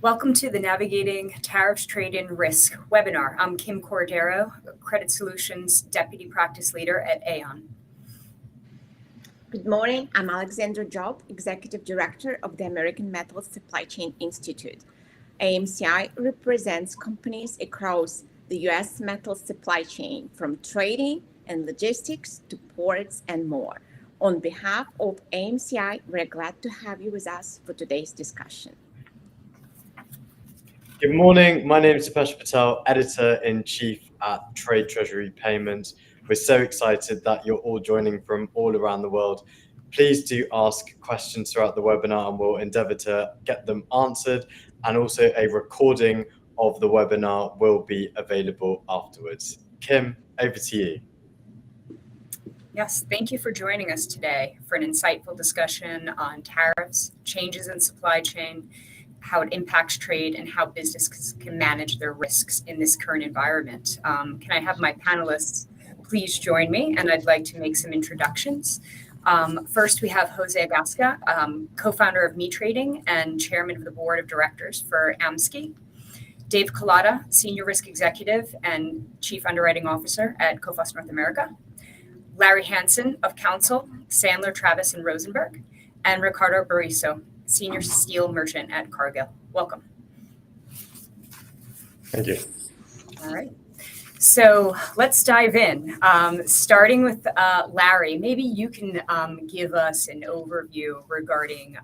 Welcome to the Navigating Tariffs, Trade, and Risk webinar. I'm Kim Cordero, Credit Solutions Deputy Practice Leader at Aon. Good morning. I'm Alexandra Job, Executive Director of the American Metals Supply Chain Institute. AMSCI represents companies across the U.S. metals supply chain, from trading and logistics to ports and more. On behalf of AMSCI, we're glad to have you with us for today's discussion. Good morning. My name is Dipesh Patel, Editor-in-Chief at Trade Treasury Payments. We're so excited that you're all joining from all around the world. Please do ask questions throughout the webinar and we'll endeavor to get them answered. And also a recording of the webinar will be available afterwards. Kim, over to you. Yes, thank you for joining us today for an insightful discussion on tariffs, changes in supply chain, how it impacts trade, and how businesses can manage their risks in this current environment. Can I have my panelists please join me? And I'd like to make some introductions. First, we have Jose Agasca, co-founder of Me Trading and chairman of the board of directors for AMSCI. Dave Collada, senior risk executive and chief underwriting officer at Coface North America. Larry Hansen of counsel, Sandler, Travis, and Rosenberg. And Ricardo Bariso, senior steel merchant at Cargill. Welcome. Thank you. All right. So let's dive in. Starting with Larry, maybe you can give us an overview regarding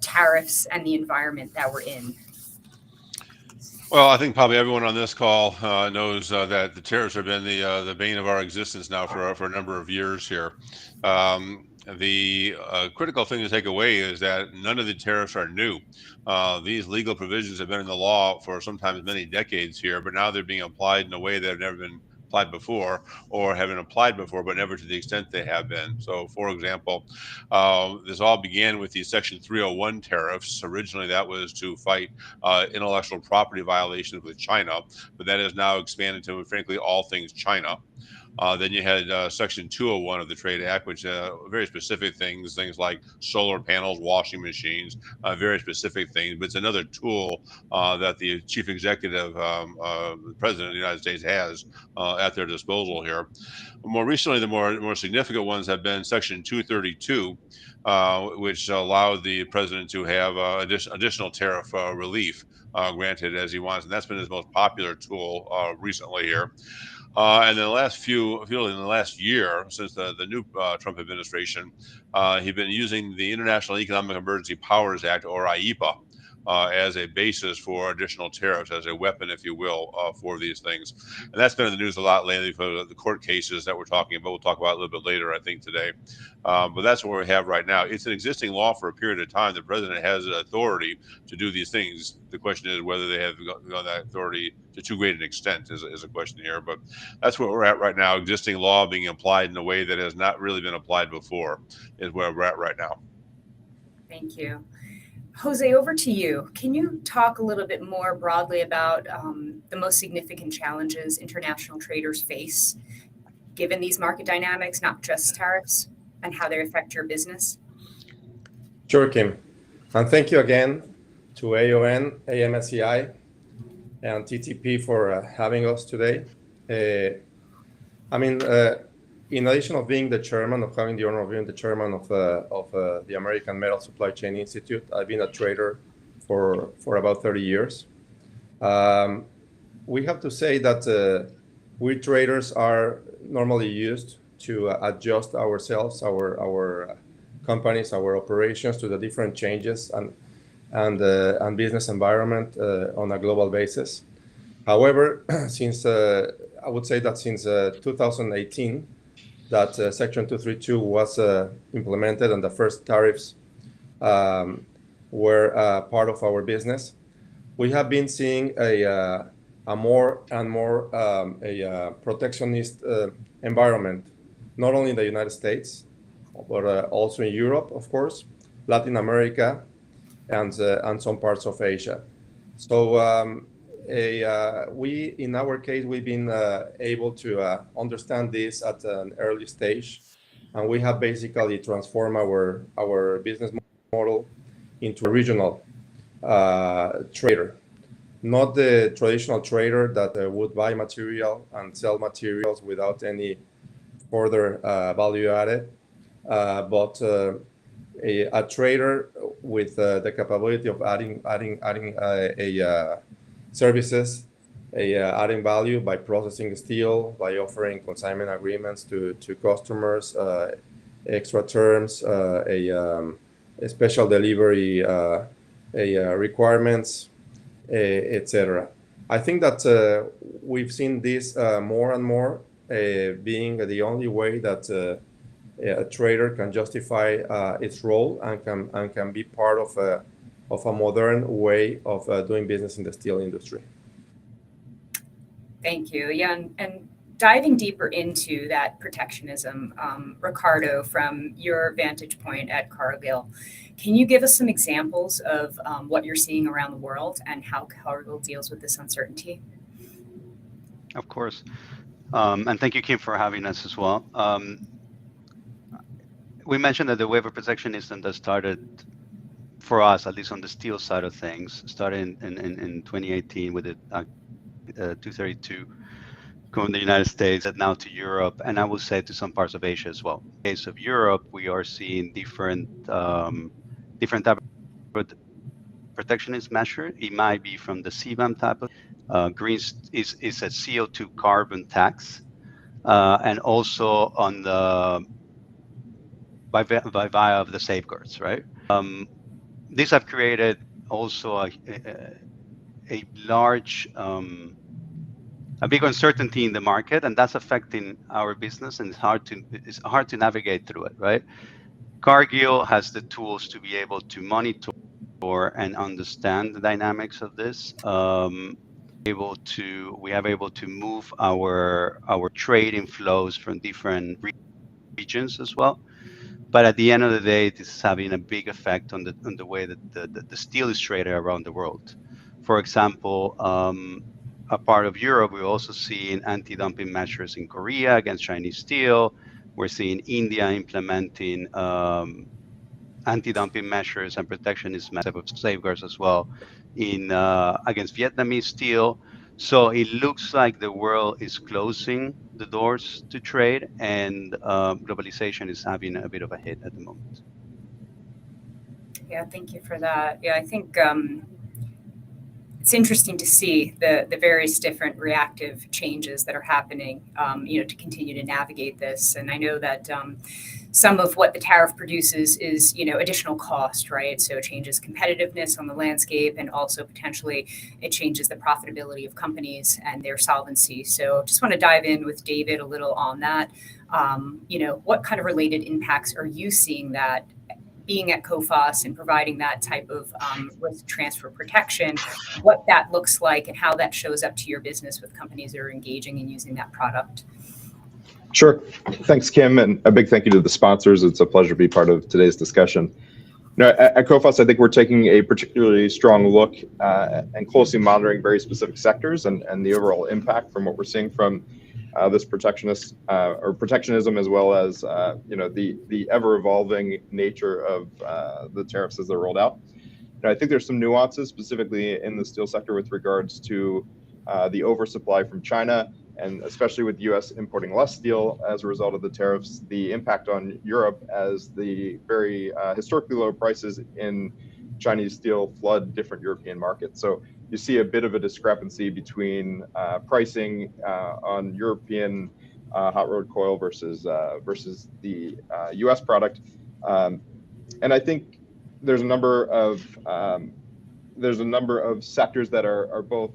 tariffs and the environment that we're in. Well, I think probably everyone on this call knows that the tariffs have been the bane of our existence now for a number of years here. The critical thing to take away is that none of the tariffs are new. These legal provisions have been in the law for sometimes many decades here, but now they're being applied in a way that have never been applied before, or have been applied before, but never to the extent they have been. So, for example, this all began with the Section 301 tariffs. Originally, that was to fight intellectual property violations with China, but that has now expanded to, frankly, all things China. Then you had Section 201 of the Trade Act, which very specific things like solar panels, washing machines, very specific things. But it's another tool that the chief executive, the president of the United States, has at their disposal here. More recently, the more significant ones have been Section 232, which allowed the president to have additional tariff relief granted as he wants, and that's been his most popular tool recently here. And in the last in the last year, since the new Trump administration, he's been using the International Economic Emergency Powers Act, or IEPA, as a basis for additional tariffs, as a weapon, if you will, for these things. And that's been in the news a lot lately for the court cases that we're talking about. We'll talk about a little bit later, I think, today. But that's what we have right now. It's an existing law for a period of time. The president has authority to do these things. The question is whether they have gone that authority to too great an extent is a question here. But that's where we're at right now. Existing law being applied in a way that has not really been applied before is where we're at right now. Thank you. Jose, over to you. Can you talk a little bit more broadly about the most significant challenges international traders face, given these market dynamics, not just tariffs, and how they affect your business? Sure, Kim. And thank you again to AON, AMSCI, and TTP for having us today. In addition of being the chairman, of having the honor of being the chairman of the American Metal Supply Chain Institute, I've been a trader for about 30 years. We have to say that we traders are normally used to adjust ourselves, our companies, our operations to the different changes and business environment on a global basis. However, since I would say that since 2018, that Section 232 was implemented and the first tariffs were part of our business, we have been seeing a more and more protectionist environment, not only in the United States, but also in Europe, of course, Latin America, and some parts of Asia. So in our case, we've been able to understand this at an early stage, and we have basically transformed our business model into a regional trader, not the traditional trader that would buy material and sell materials without any further value added, but a trader with the capability of adding services, adding value by processing steel, by offering consignment agreements to customers, extra terms, a special delivery requirements, etc. I think that we've seen this more and more being the only way that a trader can justify its role and can be part of a modern way of doing business in the steel industry. Thank you. Yeah, and diving deeper into that protectionism, Ricardo, from your vantage point at Cargill, can you give us some examples of what you're seeing around the world and how Cargill deals with this uncertainty? Of course. And thank you, Kim, for having us as well. We mentioned that the wave of protectionism that started for us, at least on the steel side of things, started in 2018 with the 232 going to the United States and now to Europe, and I would say to some parts of Asia as well. In the case of Europe, we are seeing different type of protectionist measure. It might be from the CBAM type of green is a CO2 carbon tax, and also on the by via of the safeguards, right? These have created also a large a big uncertainty in the market, and that's affecting our business, and it's hard to navigate through it, right? Cargill has the tools to be able to monitor and understand the dynamics of this. We have able to move our trading flows from different regions as well. But at the end of the day, this is having a big effect on the way that the steel is traded around the world. For example, a part of Europe, we're also seeing anti-dumping measures in Korea against Chinese steel. We're seeing India implementing anti-dumping measures and protectionist safeguards as well in against Vietnamese steel. So it looks like the world is closing the doors to trade, and globalization is having a bit of a hit at the moment. Yeah, thank you for that. Yeah, I think it's interesting to see the various different reactive changes that are happening, to continue to navigate this. And I know that some of what the tariff produces is, additional cost, right? So it changes competitiveness on the landscape, and also potentially it changes the profitability of companies and their solvency. So just want to dive in with David a little on that. What kind of related impacts are you seeing that being at COFAS and providing that type of risk transfer protection, what that looks like and how that shows up to your business with companies that are engaging and using that product? Sure. Thanks, Kim, and a big thank you to the sponsors. It's a pleasure to be part of today's discussion. At COFAS, I think we're taking a particularly strong look and closely monitoring very specific sectors and the overall impact from what we're seeing from this protectionism, as well as the ever-evolving nature of the tariffs as they're rolled out. I think there's some nuances specifically in the steel sector with regards to the oversupply from China, and especially with the U.S. importing less steel as a result of the tariffs, the impact on Europe as the very historically low prices in Chinese steel flood different European markets. So you see a bit of a discrepancy between pricing on European hot rolled coil versus the U.S. product, and I think there's a number of sectors that are both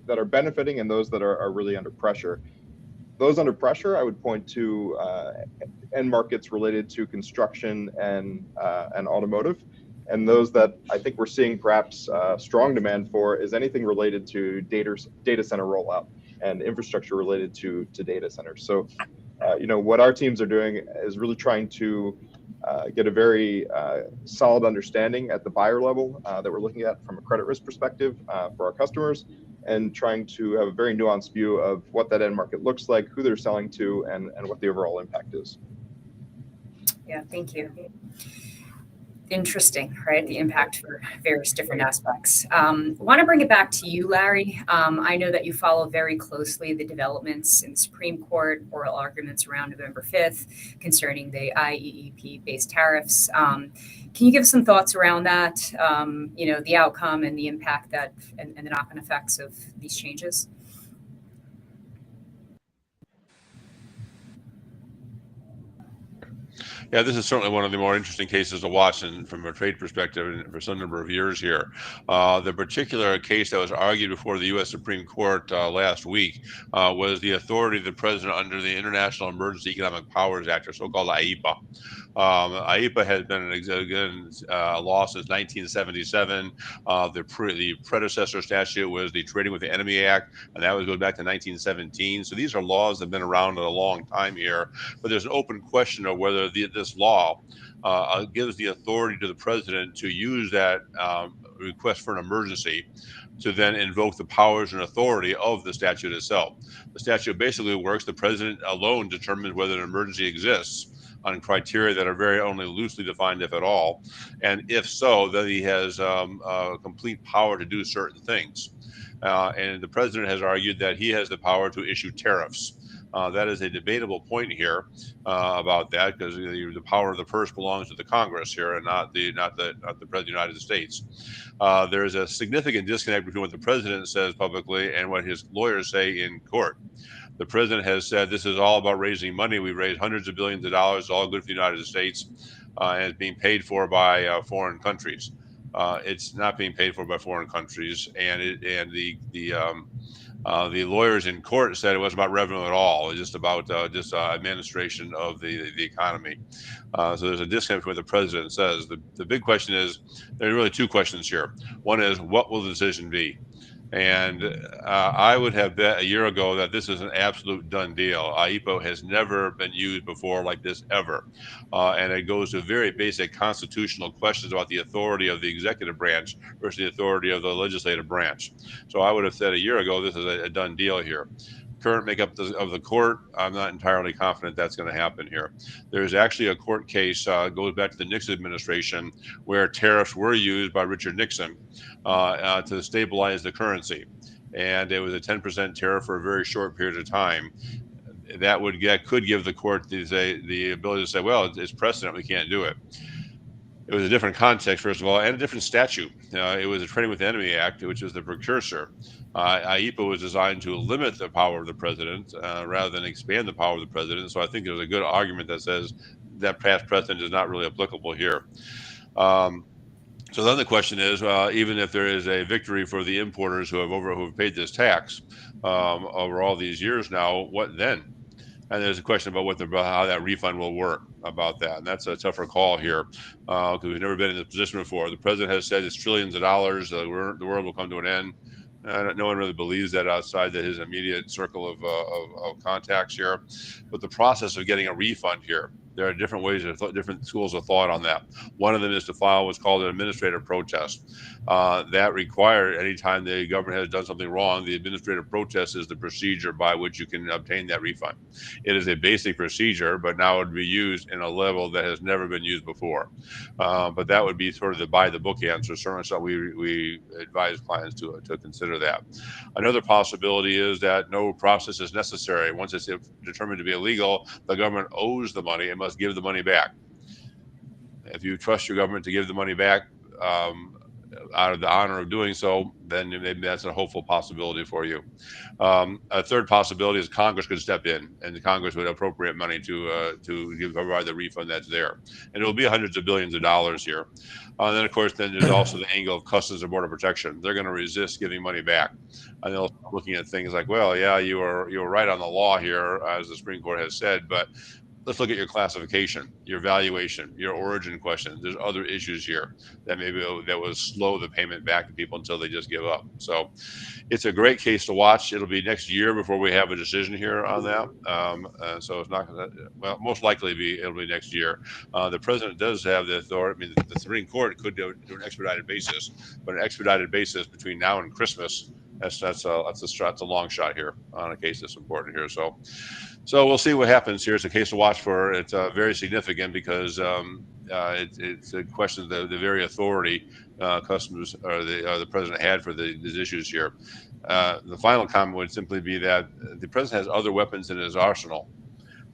that are benefiting and those that are really under pressure. Those under pressure, I would point to end markets related to construction and automotive. And those that I think we're seeing perhaps strong demand for is anything related to data center rollout and infrastructure related to data centers. So, what our teams are doing is really trying to get a very solid understanding at the buyer level that we're looking at from a credit risk perspective for our customers, and trying to have a very nuanced view of what that end market looks like, who they're selling to, and what the overall impact is. Yeah, thank you. Interesting, right? The impact for various different aspects. Want to bring it back to you, Larry. I know that you follow very closely the developments in the Supreme Court, oral arguments around November 5th concerning the IEEP-based tariffs. Can you give some thoughts around that, the outcome and the impact that and the knock-on effects of these changes? Yeah, this is certainly one of the more interesting cases to watch from a trade perspective for some number of years here. The particular case that was argued before the U.S. Supreme Court last week was the authority of the president under the International Emergency Economic Powers Act, or so-called IEPA. IEPA has been a law since 1977. The predecessor statute was the Trading with the Enemy Act, and that goes back to 1917. So these are laws that have been around a long time here. But there's an open question of whether this law gives the authority to the president to use that request for an emergency to then invoke the powers and authority of the statute itself. The statute basically works. The president alone determines whether an emergency exists on criteria that are very only loosely defined, if at all. And if so, then he has complete power to do certain things. And the president has argued that he has the power to issue tariffs. That is a debatable point here about that, because the power of the purse belongs to the Congress here, and not the President of the United States. There is a significant disconnect between what the president says publicly and what his lawyers say in court. The president has said this is all about raising money. We raised hundreds of billions of dollars, all good for the United States, and it's being paid for by foreign countries. It's not being paid for by foreign countries, and the lawyers in court said it wasn't about revenue at all. It was just about administration of the economy. So there's a disconnect between what the president says. The big question is, there are really two questions here. One is, what will the decision be? And I would have bet a year ago that this is an absolute done deal. IEPA has never been used before like this ever. And it goes to very basic constitutional questions about the authority of the executive branch versus the authority of the legislative branch. So I would have said a year ago, this is a done deal here. Current makeup of the court, I'm not entirely confident that's going to happen here. There's actually a court case, goes back to the Nixon administration, where tariffs were used by Richard Nixon to stabilize the currency. And it was a 10% tariff for a very short period of time. That could give the court the ability to say, well, it's precedent, we can't do it. It was a different context, first of all, and a different statute. It was a Trading with the Enemy Act, which was the precursor. IEPA was designed to limit the power of the president rather than expand the power of the president. So I think there's a good argument that says that past precedent is not really applicable here. So then the question is, even if there is a victory for the importers who have paid this tax over all these years now, what then? And there's a question about how that refund will work about that. And that's a tougher call here because we've never been in this position before. The president has said it's trillions of dollars. The world will come to an end. No one really believes that outside his immediate circle of contacts here. But the process of getting a refund here, there are different ways, different schools of thought on that. One of them is to file what's called an administrative protest. That required, anytime the government has done something wrong, the administrative protest is the procedure by which you can obtain that refund. It is a basic procedure, but now it would be used in a level that has never been used before. But that would be sort of the by-the-book answer. Certainly, so we advise clients to consider that. Another possibility is that no process is necessary. Once it's determined to be illegal, the government owes the money and must give the money back. If you trust your government to give the money back out of the honor of doing so, then maybe that's a hopeful possibility for you. A third possibility is Congress could step in, and the Congress would appropriate money to provide the refund that's there, and it will be hundreds of billions of dollars here. And then, of course, there's also the angle of Customs and Border Protection. They're going to resist giving money back, and they'll start looking at things like, well, yeah, you were right on the law here, as the Supreme Court has said, but let's look at your classification, your valuation, your origin questions. There's other issues here that that will slow the payment back to people until they just give up. So it's a great case to watch. It'll be next year before we have a decision here on that. So it's not going to, well, most likely it'll be next year. The president does have the authority. I mean, the Supreme Court could do an expedited basis, but an expedited basis between now and Christmas That's a long shot here on a case that's important here. So we'll see what happens here. It's a case to watch for. It's very significant because it's a question of the very authority customers or the president had for these issues here. The final comment would simply be that the president has other weapons in his arsenal.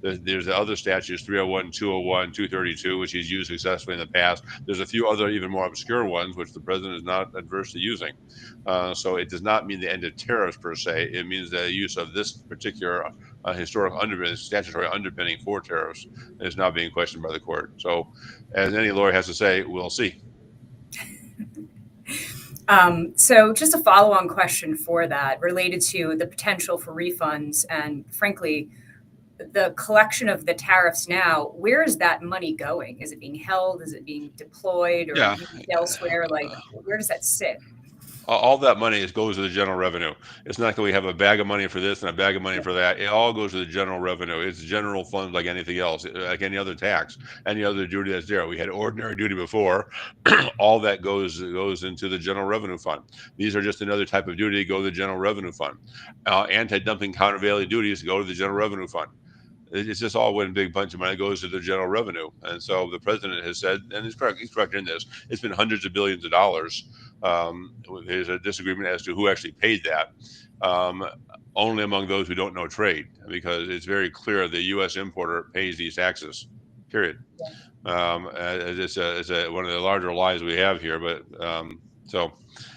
There's the other statutes, 301, 201, 232, which he's used successfully in the past. There's a few other even more obscure ones, which the president is not adverse to using. So it does not mean the end of tariffs per se. It means the use of this particular statutory underpinning for tariffs is now being questioned by the court. So as any lawyer has to say, we'll see. So just a follow-on question for that related to the potential for refunds and frankly, the collection of the tariffs now, where is that money going? Is it being held? Is it being deployed or used elsewhere? Like, where does that sit? All that money goes to the general revenue. It's not that we have a bag of money for this and a bag of money for that. It all goes to the general revenue. It's general funds like anything else, like any other tax, any other duty that's there. We had ordinary duty before. All that goes into the general revenue fund. These are just another type of duty to go to the general revenue fund. Anti-dumping countervailing duties go to the general revenue fund. It's just all one big bunch of money goes to the general revenue. And so the president has said, and he's correct in this, it's been hundreds of billions of dollars. There's a disagreement as to who actually paid that. Only among those who don't know trade, because it's very clear the U.S. importer pays these taxes, period. It's one of the larger lies we have here. But so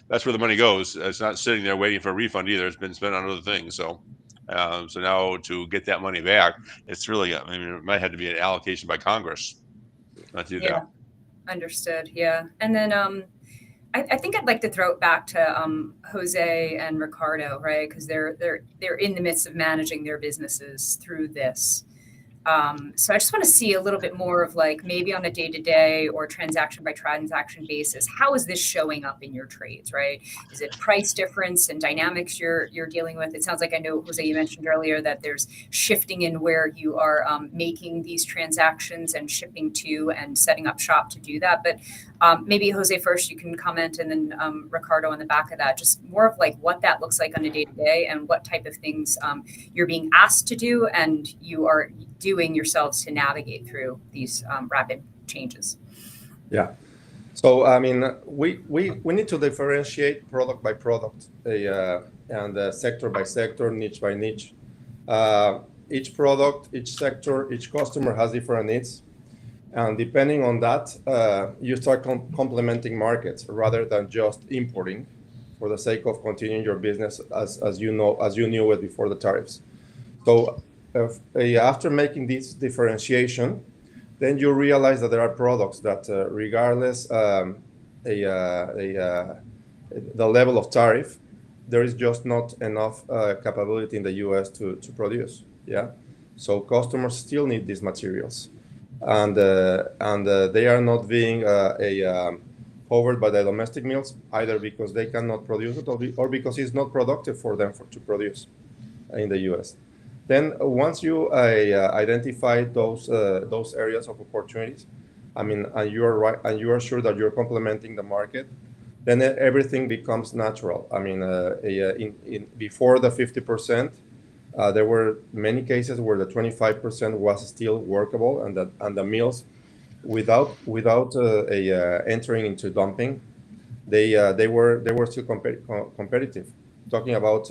that's where the money goes. It's not sitting there waiting for a refund either. It's been spent on other things. So now to get that money back, it's really, it might have to be an allocation by Congress not to do that. Understood. Yeah. And then I think I'd like to throw it back to Jose and Ricardo, right? Because they're in the midst of managing their businesses through this. So I just want to see a little bit more of like maybe on a day-to-day or transaction by transaction basis, how is this showing up in your trades, right? Is it price difference and dynamics you're dealing with? It sounds like I know, Jose, you mentioned earlier that there's shifting in where you are making these transactions and shipping to and setting up shop to do that. But maybe Jose first, you can comment, and then Ricardo on the back of that, just more of like what that looks like on a day-to-day and what type of things you're being asked to do and you are doing yourselves to navigate through these rapid changes. Yeah. So, I mean, we need to differentiate product by product and sector by sector, niche by niche. Each product, each sector, each customer has different needs. And depending on that, you start complementing markets rather than just importing for the sake of continuing your business as you knew it before the tariffs. So after making this differentiation, then you realize that there are products that regardless the level of tariff, there is just not enough capability in the US to produce. Yeah. So customers still need these materials. And they are not being covered by the domestic mills, either because they cannot produce it or because it's not productive for them to produce in the US. Then once you identify those areas of opportunities, I mean, and you are right, and you are sure that you're complementing the market, then everything becomes natural. I mean, before the 50%, there were many cases where the 25% was still workable, and the mills, without entering into dumping, they were still competitive. Talking about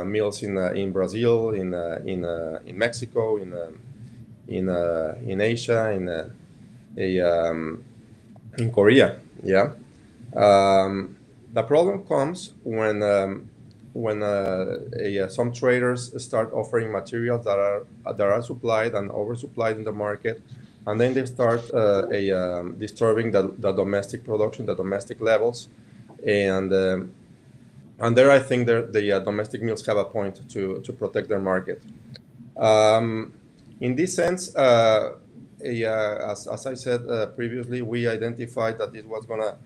mills in Brazil, in Mexico, in Asia, in Korea. Yeah. The problem comes when some traders start offering materials that are supplied and oversupplied in the market, and then they start disturbing the domestic production, the domestic levels, and there I think the domestic mills have a point to protect their market. In this sense, as I said previously, we identified that it was going to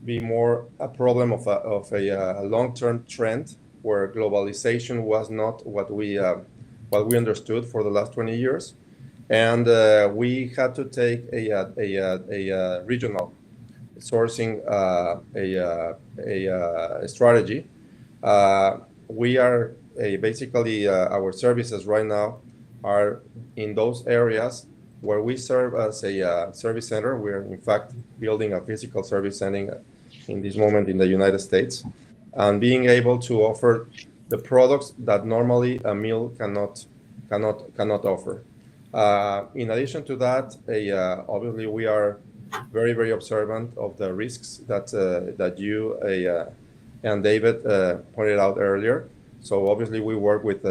be more a problem of a long-term trend where globalization was not what we understood for the last 20 years, and we had to take a regional sourcing a strategy. We are basically our services right now are in those areas where we serve as a service center. We're in fact building a physical service center in this moment in the United States, and being able to offer the products that normally a mill cannot offer. In addition to that, obviously we are very observant of the risks that you and David pointed out earlier. So obviously we work with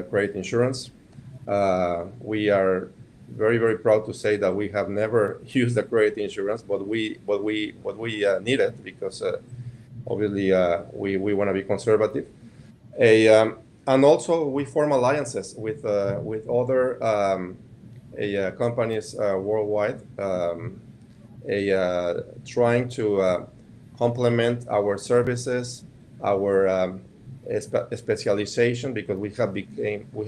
credit insurance. We are very proud to say that we have never used the credit insurance, but we need it because obviously we want to be conservative. And also we form alliances with other companies worldwide, trying to complement our services, our specialization, because we have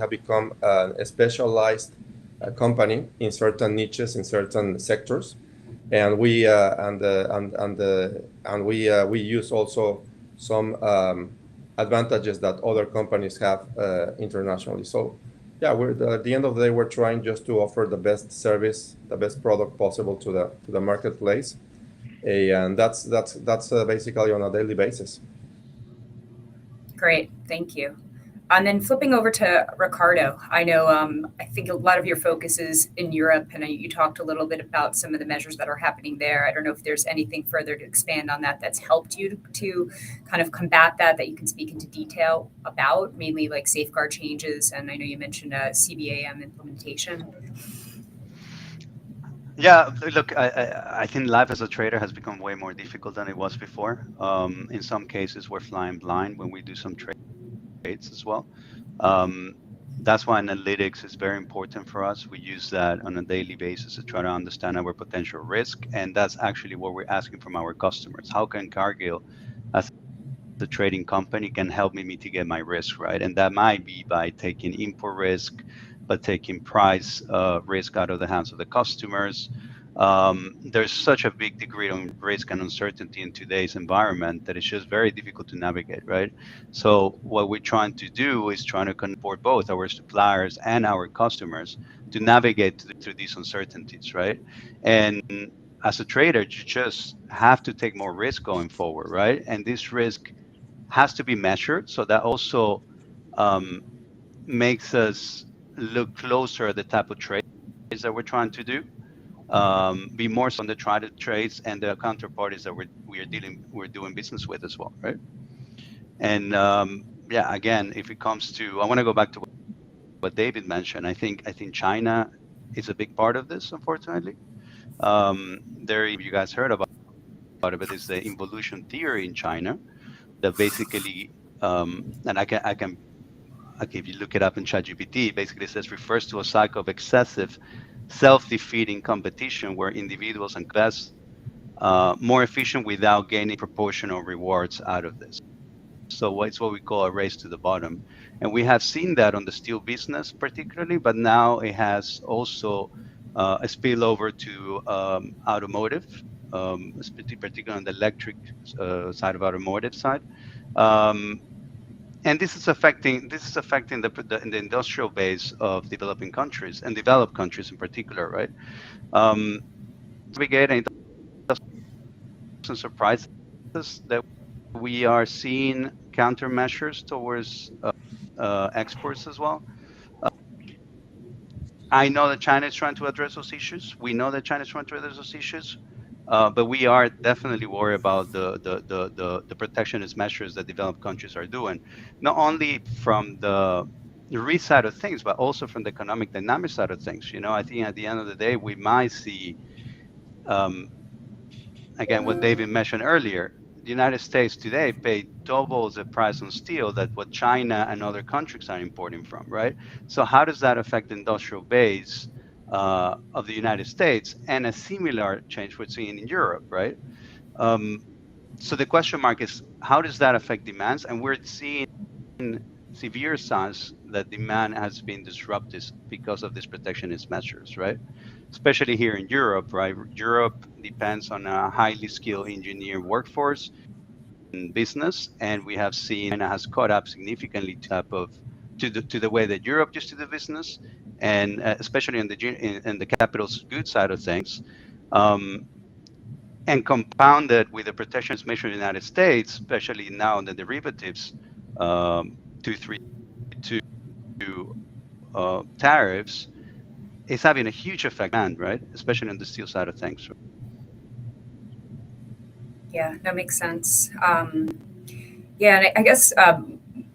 become a specialized company in certain niches, in certain sectors, and we use also some advantages that other companies have internationally. So yeah, at the end of the day, we're trying just to offer the best service, the best product possible to the marketplace, and that's basically on a daily basis. Great, thank you. And then flipping over to Ricardo, I know I think a lot of your focus is in Europe, and you talked a little bit about some of the measures that are happening there. I don't know if there's anything further to expand on that that's helped you to kind of combat that you can speak into detail about, mainly like safeguard changes. And I know you mentioned CBAM implementation. Yeah, look, I think life as a trader has become way more difficult than it was before. In some cases, we're flying blind when we do some trades as well. That's why analytics is very important for us. We use that on a daily basis to try to understand our potential risk, and that's actually what we're asking from our customers. How can Cargill, as the trading company, can help me mitigate my risk, right? And that might be by taking import risk, but taking price risk out of the hands of the customers. There's such a big degree of risk and uncertainty in today's environment that it's just very difficult to navigate, right? So what we're trying to do is trying to support both our suppliers and our customers to navigate through these uncertainties, right? And as a trader, you just have to take more risk going forward, right? And this risk has to be measured. So that also makes us look closer at the type of trades that we're trying to do, be more so on the trades and the counterparties that we're doing business with as well, right? And yeah, again, if it comes to, I want to go back to what David mentioned. I think China is a big part of this, unfortunately. You guys heard about it, but it's the involution theory in China that basically, and I can, if you look it up in ChatGPT, basically refers to a cycle of excessive self-defeating competition where individuals and class more efficient without gaining proportional rewards out of this. So it's what we call a race to the bottom. And we have seen that on the steel business particularly, but now it has also a spillover to automotive, particularly on the electric side of automotive side. And this is affecting the industrial base of developing countries and developed countries in particular, right? Navigating doesn't surprise us that we are seeing countermeasures towards exports as well. I know that China is trying to address those issues. We know that China is trying to address those issues, but we are definitely worried about the protectionist measures that developed countries are doing, not only from the risk side of things, but also from the economic dynamic side of things. You know, I think at the end of the day, we might see, again, what David mentioned earlier. The United States today pay double the price on steel that what China and other countries are importing from, right? So how does that affect the industrial base of the United States? And a similar change we're seeing in Europe, right? So the question mark is, how does that affect demands? And we're seeing severe signs that demand has been disrupted because of these protectionist measures, right? especially here in Europe, right? Europe depends on a highly skilled engineer workforce in business, and we have seen China has caught up significantly to the way that Europe used to do business, and especially in the capital goods side of things. And compounded with the protectionist measure in the United States, especially now in the derivatives, 232 tariffs, is having a huge effect, right? Especially on the steel side of things. Yeah, that makes sense. Yeah, and I guess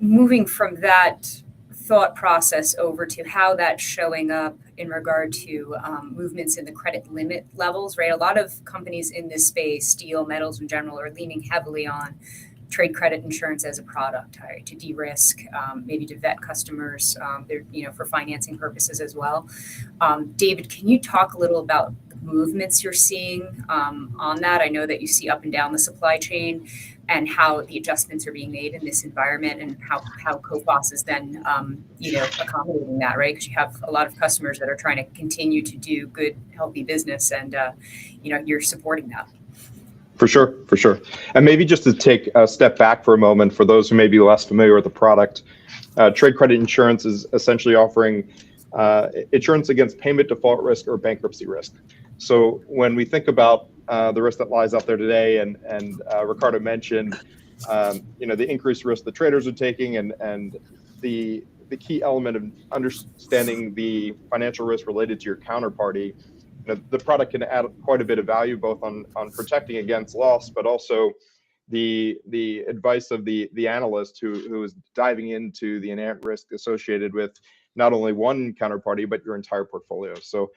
moving from that thought process over to how that's showing up in regard to movements in the credit limit levels, right? A lot of companies in this space, steel, metals in general, are leaning heavily on trade credit insurance as a product, right, to de-risk, maybe to vet customers, for financing purposes as well. David, can you talk a little about the movements you're seeing on that? I know that you see up and down the supply chain, and how the adjustments are being made in this environment, and how Coface is then accommodating that, right? Because you have a lot of customers that are trying to continue to do good, healthy business, and you're supporting that. For sure, for sure. And maybe just to take a step back for a moment, for those who may be less familiar with the product, trade credit insurance is essentially offering insurance against payment default risk or bankruptcy risk. So when we think about the risk that lies out there today, and Ricardo mentioned, the increased risk the traders are taking, and the key element of understanding the financial risk related to your counterparty, the product can add quite a bit of value, both on protecting against loss, but also the advice of the analyst who is diving into the inherent risk associated with not only one counterparty, but your entire portfolio. So,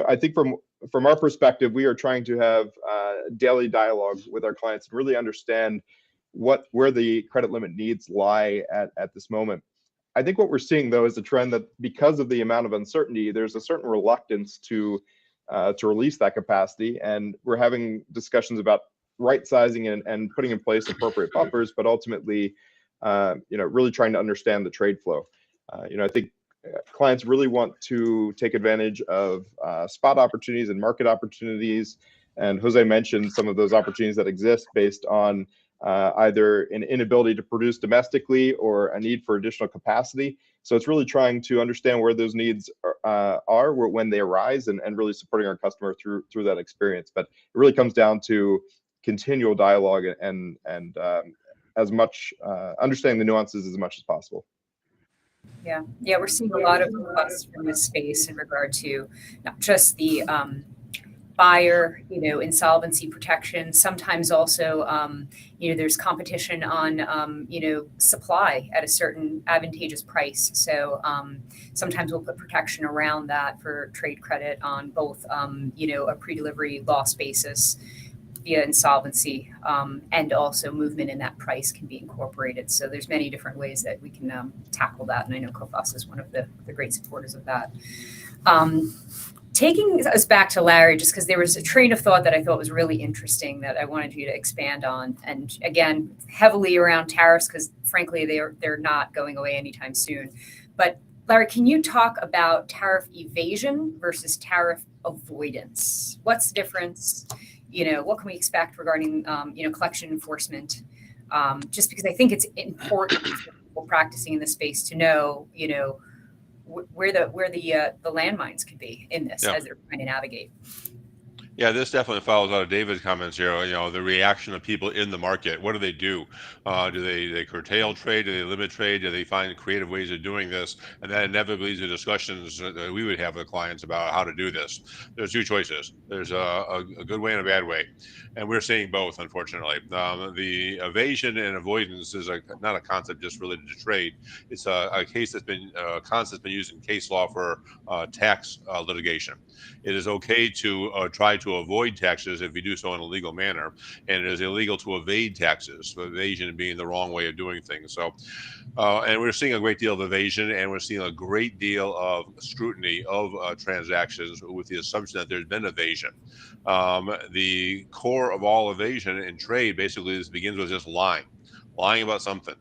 I think from our perspective, we are trying to have daily dialogue with our clients and really understand where the credit limit needs lie at this moment. I think what we're seeing, though, is a trend that, because of the amount of uncertainty, there's a certain reluctance to release that capacity, and we're having discussions about right sizing and putting in place appropriate buffers, but ultimately, really trying to understand the trade flow. I think clients really want to take advantage of spot opportunities and market opportunities, and Jose mentioned some of those opportunities that exist based on either an inability to produce domestically or a need for additional capacity. So it's really trying to understand where those needs are when they arise, and really supporting our customer through that experience. But it really comes down to continual dialogue and as much understanding the nuances as much as possible. Yeah, we're seeing a lot of requests from this space in regard to not just the buyer, insolvency protection. Sometimes also, there's competition on, supply at a certain advantageous price. So sometimes we'll put protection around that for trade credit on both, a pre-delivery loss basis via insolvency, and also movement in that price can be incorporated. So there's many different ways that we can tackle that, and I know Coface is one of the great supporters of that. Taking us back to Larry, just because there was a train of thought that I thought was really interesting that I wanted you to expand on, and again, heavily around tariffs, because frankly, they're not going away anytime soon. But Larry, can you talk about tariff evasion versus tariff avoidance? What's the difference? What can we expect regarding, collection enforcement? Just because I think it's important for people practicing in this space to know, where the landmines could be in this as they're trying to navigate. Yeah, this definitely follows out of David's comments here. The reaction of people in the market. What do? Do they curtail trade? Do they limit trade? Do they find creative ways of doing this? And that inevitably leads to discussions that we would have with clients about how to do this. There's two choices. There's a good way and a bad way, and we're seeing both, unfortunately. The evasion and avoidance is not a concept just related to trade. It's a case that's been concept that's been used in case law for tax litigation. It is okay to try to avoid taxes if you do so in a legal manner, and it is illegal to evade taxes. So evasion being the wrong way of doing things. So, and we're seeing a great deal of evasion, and we're seeing a great deal of scrutiny of transactions with the assumption that there's been evasion. The core of all evasion in trade basically begins with just lying about something.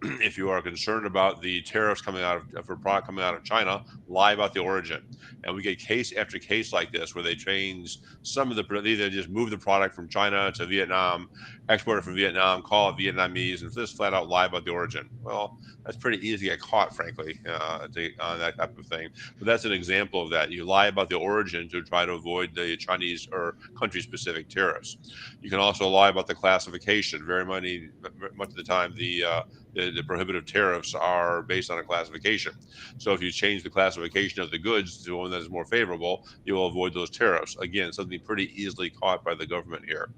If you are concerned about the tariffs coming out for product coming out of China, lie about the origin. And we get case after case like this where they change some of they either just move the product from China to Vietnam, export it from Vietnam, call it Vietnamese, and just flat out lie about the origin. Well, that's pretty easy to get caught, frankly, on that type of thing. But that's an example of that. You lie about the origin to try to avoid the Chinese or country-specific tariffs. You can also lie about the classification. Much of the time, the prohibitive tariffs are based on a classification. So if you change the classification of the goods to one that is more favorable, you will avoid those tariffs. Again, something pretty easily caught by the government here.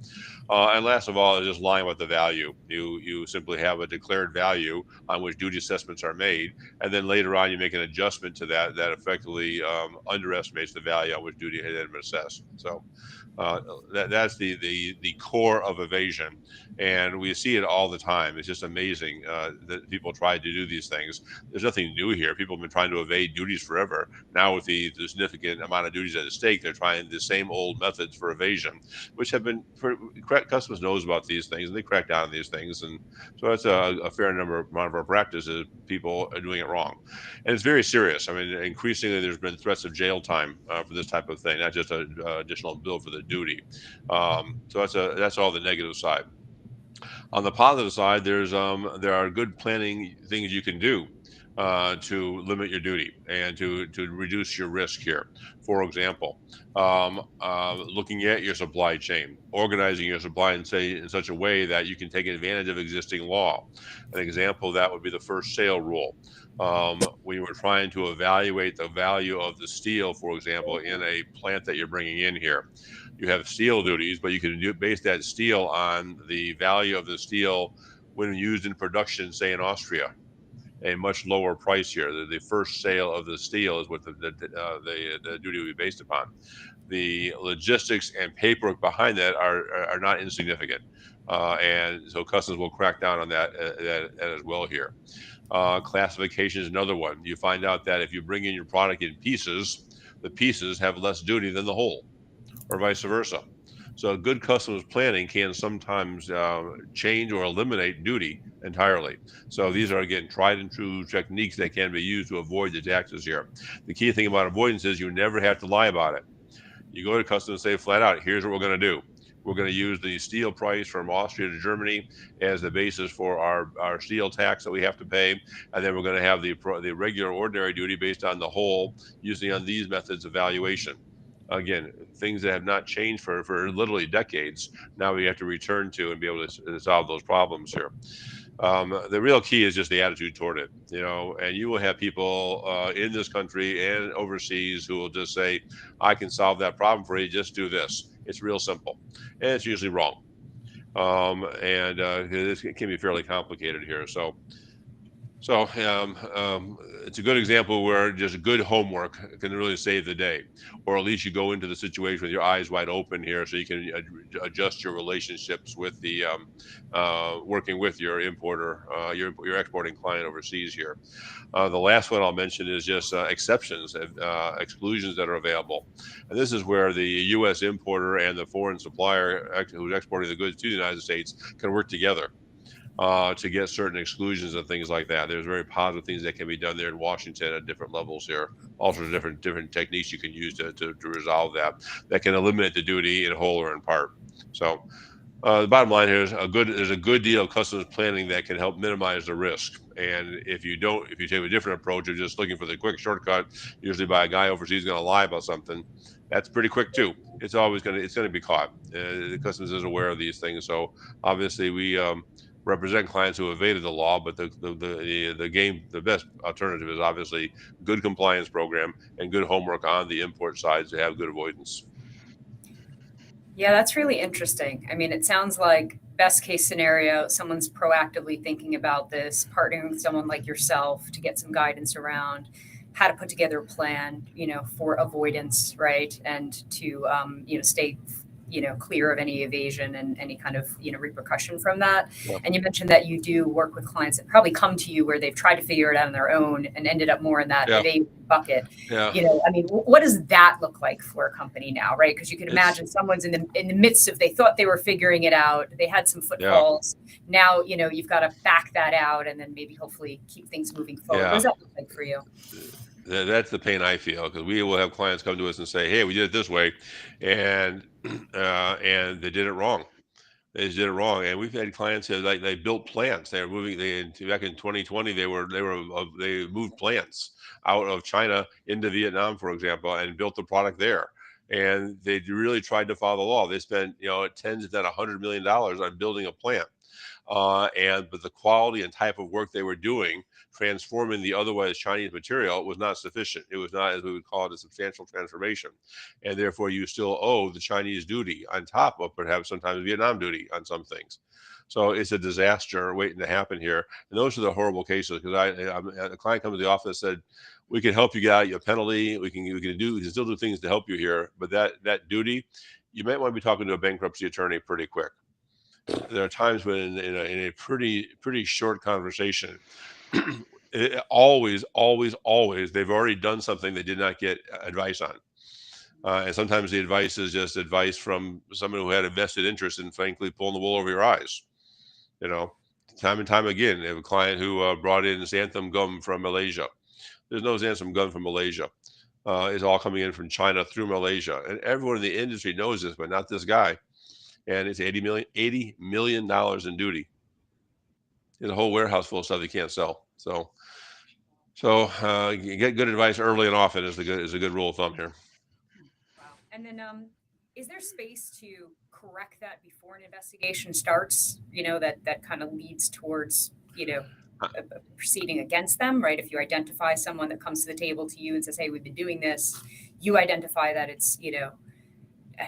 And last of all is just lying about the value. You simply have a declared value on which duty assessments are made, and then later on you make an adjustment to that effectively underestimates the value on which duty had been assessed. So that's the core of evasion, and we see it all the time. It's just amazing that people try to do these things. There's nothing new here. People have been trying to evade duties forever. Now with the significant amount of duties at stake, they're trying the same old methods for evasion, which have been Customs knows about these things, and they crack down on these things, and so that's a fair amount of our practice is people are doing it wrong, and it's very serious. I mean, increasingly there's been threats of jail time for this type of thing, not just an additional bill for the duty. So that's all the negative side. On the positive side, there are good planning things you can do to limit your duty and to reduce your risk here. For example, looking at your supply chain, organizing your supply in such a way that you can take advantage of existing law. An example of that would be the first sale rule. When you were trying to evaluate the value of the steel, for example, in a plant that you're bringing in here, you have steel duties, but you can base that steel on the value of the steel when used in production, say in Austria, a much lower price here. The first sale of the steel is what the duty will be based upon. The logistics and paperwork behind that are not insignificant, and so customs will crack down on that as well here. Classification is another one. You find out that if you bring in your product in pieces, the pieces have less duty than the whole, or vice versa. So good customs planning can sometimes change or eliminate duty entirely. So these are, again, tried and true techniques that can be used to avoid the taxes here. The key thing about avoidance is you never have to lie about it. You go to customs and say flat out, here's what we're going to do. We're going to use the steel price from Austria to Germany as the basis for our steel tax that we have to pay. And then we're going to have the regular ordinary duty based on the whole, using on these methods of valuation. Again, things that have not changed for literally decades. Now we have to return to and be able to solve those problems here. The real key is just the attitude toward it, and you will have people in this country and overseas who will just say, I can solve that problem for you, just do this. It's real simple. And it's usually wrong. It can be fairly complicated here. So it's a good example where just good homework can really save the day, or at least you go into the situation with your eyes wide open here, so you can adjust your relationships with the working with your importer, your exporting client overseas here. The last one I'll mention is just exceptions, exclusions that are available, and this is where the U.S. importer and the foreign supplier who's exporting the goods to the United States can work together to get certain exclusions and things like that. There's very positive things that can be done there in Washington at different levels here. Also, different techniques you can use to resolve that can eliminate the duty in whole or in part. So the bottom line here is there's a good deal of customs planning that can help minimize the risk. And if you take a different approach of just looking for the quick shortcut, usually by a guy overseas going to lie about something, that's pretty quick too. It's going to be caught. The customs is aware of these things. So obviously we represent clients who evaded the law, but the best alternative is obviously good compliance program and good homework on the import side to have good avoidance. Yeah, that's really interesting. I mean, it sounds like best case scenario, someone's proactively thinking about this, partnering with someone like yourself to get some guidance around how to put together a plan, for avoidance, right? And to, stay clear of any evasion and any kind of, repercussion from that. Yeah. And you mentioned that you do work with clients that probably come to you where they've tried to figure it out on their own and ended up more in that evasion bucket. Yeah. What does that look like for a company now, right? Because you can imagine someone's in the midst of, they thought they were figuring it out. They had some footfalls. Yeah. Now, you've got to back that out and then maybe hopefully keep things moving forward. Yeah. What does that look like for you? That's the pain I feel, because we will have clients come to us and say, "Hey, we did it this way," and and they did it wrong. They just did it wrong, and we've had clients that like they built plants. They were moving. Back in 2020, they moved plants out of China into Vietnam, for example, and built the product there. And they really tried to follow the law. They spent tens if not $100 million on building a plant, but the quality and type of work they were doing, transforming the otherwise Chinese material, was not sufficient. It was not, as we would call it, a substantial transformation, and therefore you still owe the Chinese duty on top of perhaps sometimes Vietnam duty on some things. So it's a disaster waiting to happen here, and those are the horrible cases. Because a client comes to the office and said, "We can help you get out your penalty. We can still do things to help you here, but that duty, you might want to be talking to a bankruptcy attorney pretty quick." There are times when in a pretty short conversation, always they've already done something they did not get advice on, and sometimes the advice is just advice from someone who had a vested interest in, frankly, pulling the wool over your eyes. You know, time and time again, they have a client who brought in xanthan gum from Malaysia. There's no xanthan gum from Malaysia. It's all coming in from China through Malaysia, and everyone in the industry knows this, but not this guy. And it's $80 million in duty. There's a whole warehouse full of stuff you can't sell. So you get good advice early and often is a good rule of thumb here. Wow. And then, is there space to correct that before an investigation starts? That kind of leads towards a proceeding against them, right? If you identify someone that comes to the table to you and says, "Hey, we've been doing this," you identify that it's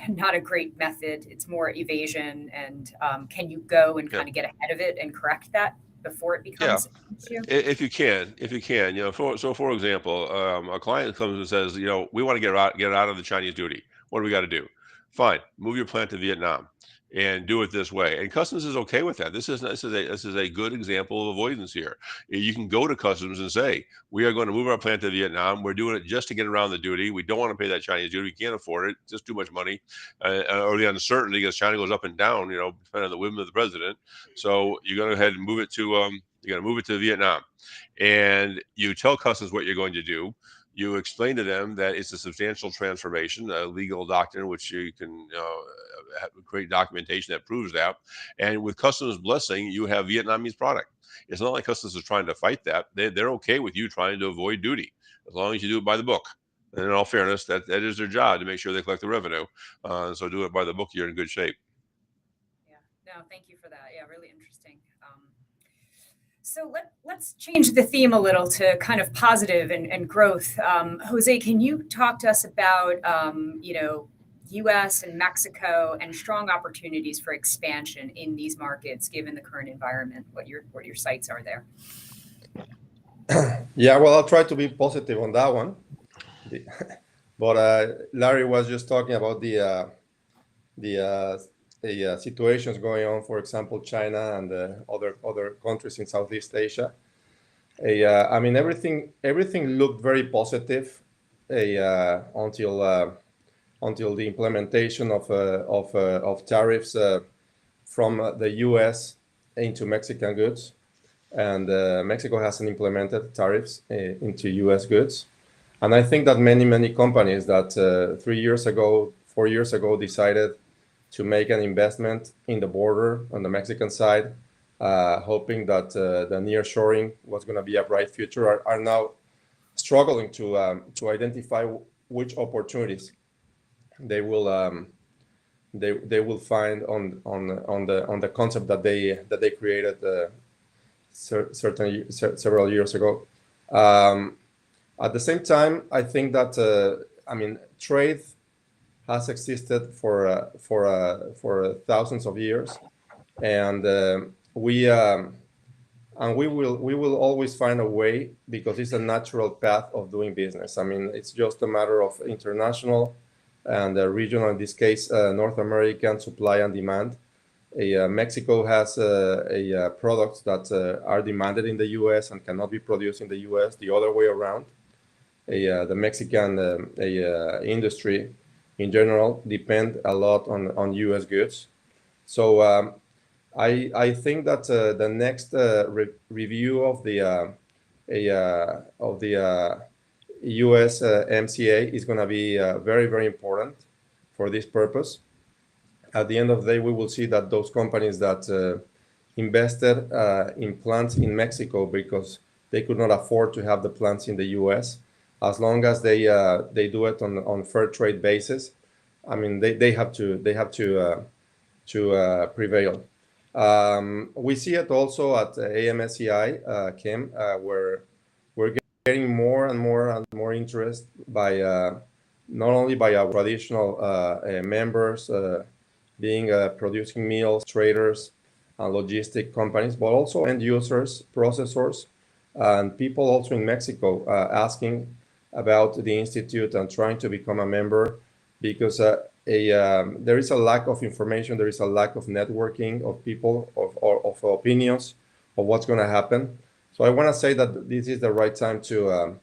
not a great method. It's more evasion. And can you go and kind of get ahead of it and correct that before it becomes an issue? If you can, for example, a client comes and says, we want to get out of the Chinese duty. What do we got to do? Fine, move your plant to Vietnam and do it this way. And customs is okay with that. This is a good example of avoidance here. You can go to customs and say, we are going to move our plant to Vietnam. We're doing it just to get around the duty. We don't want to pay that Chinese duty. We can't afford it. It's just too much money, or the uncertainty, because China goes up and down, depending on the whim of the president. So you're going to go ahead and move it to you're going to move it to Vietnam, and you tell customs what you're going to do. You explain to them that it's a substantial transformation, a legal doctrine, which you can create documentation that proves that. And with customs blessing, you have Vietnamese product. It's not like customs is trying to fight that. They're okay with you trying to avoid duty, as long as you do it by the book. And in all fairness, that is their job, to make sure they collect the revenue. So do it by the book, you're in good shape. Yeah, no, thank you for that. Yeah, really interesting. So let's change the theme a little to kind of positive and growth. Jose, can you talk to us about, U.S. and Mexico and strong opportunities for expansion in these markets, given the current environment, what your sights are there? Yeah, well, I'll try to be positive on that one. But Larry was just talking about the situations going on, for example, China and other countries in Southeast Asia. I mean, everything looked very positive until the implementation of tariffs from the U.S. into Mexican goods, and Mexico hasn't implemented tariffs into U.S. goods. And I think that many companies that 4 years ago decided to make an investment in the border on the Mexican side, hoping that the nearshoring was going to be a bright future, are now struggling to identify which opportunities they will find on the concept that they created several years ago. At the same time, I think that trade has existed for thousands of years, and we will always find a way, because it's a natural path of doing business. I mean, it's just a matter of international and regional, in this case, North American supply and demand. Mexico has products that are demanded in the U.S. and cannot be produced in the U.S. The other way around. The Mexican industry in general depend a lot on U.S. goods. So I think that the next review of the U.S. MCA is going to be very, very important for this purpose. At the end of the day, we will see that those companies that invested in plants in Mexico because they could not afford to have the plants in the U.S., as long as they do it on fair trade basis, I mean they have to prevail. We see it also at AMSCI, Kim, where we're getting more and more interest by not only by our traditional members being producing meals, traders, and logistic companies, but also end users, processors, and people also in Mexico asking about the institute and trying to become a member because there is a lack of information, there is a lack of networking of people, of opinions of what's going to happen. So I want to say that this is the right time to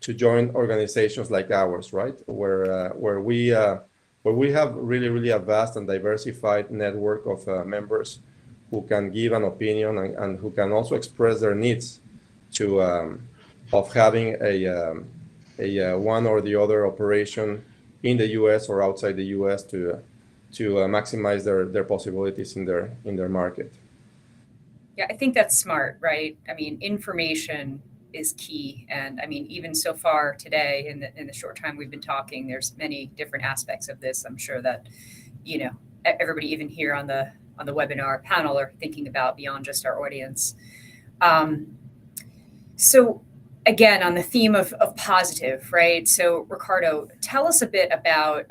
join organizations like ours, right? Where we have really a vast and diversified network of members who can give an opinion and who can also express their needs to of having a one or the other operation in the U.S. or outside the U.S. to maximize their possibilities in their market. Yeah, I think that's smart, right? I mean, information is key, and I mean, even so far today, in the short time we've been talking, there's many different aspects of this. I'm sure that everybody, even here on the webinar panel, are thinking about beyond just our audience. So again, on the theme of positive, right? So Ricardo, tell us a bit about